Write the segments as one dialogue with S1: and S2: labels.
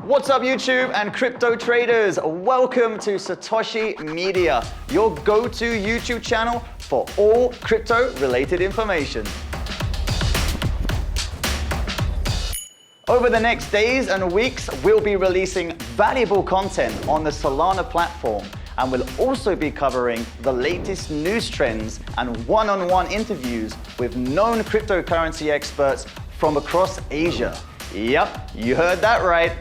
S1: What's up YouTube and crypto traders? Welcome to Satoshi Media, your go-to YouTube channel for all crypto related information. Over the next days and weeks, we'll be releasing valuable content on the Solana platform, and we'll also be covering the latest news trends and one-on-one interviews with known cryptocurrency experts from across Asia. Yep, you heard that right.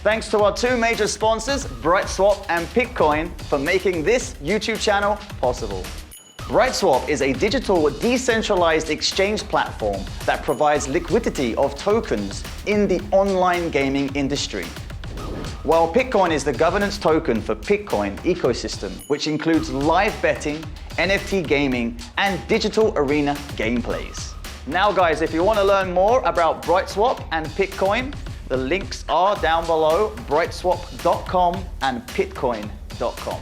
S1: Thanks to our two major sponsors, BrightSwap and Bitcoin, for making this YouTube channel possible. BrightSwap is a digital decentralized exchange platform that provides liquidity of tokens in the online gaming industry. While Bitcoin is the governance token for Bitcoin ecosystem, which includes live betting, NFT gaming, and digital arena gameplays. Now guys, if you want to learn more about BrightSwap and Bitcoin, the links are down below, brightswap.com and bitcoin.com.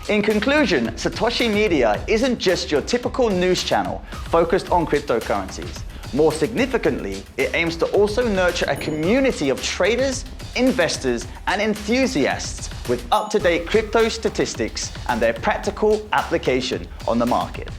S1: In conclusion, Satoshi Media isn't just your typical news channel focused on cryptocurrencies. More significantly, it aims to also nurture a community of traders, investors, and enthusiasts with up-to-date crypto statistics and their practical application on the market.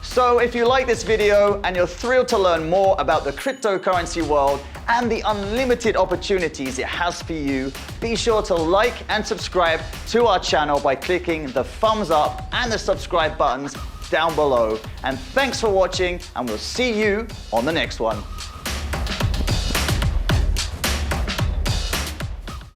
S1: So if you like this video and you're thrilled to learn more about the cryptocurrency world and the unlimited opportunities it has for you, be sure to like and subscribe to our channel by clicking the thumbs up and the subscribe buttons down below. And thanks for watching, and we'll see you on the next one.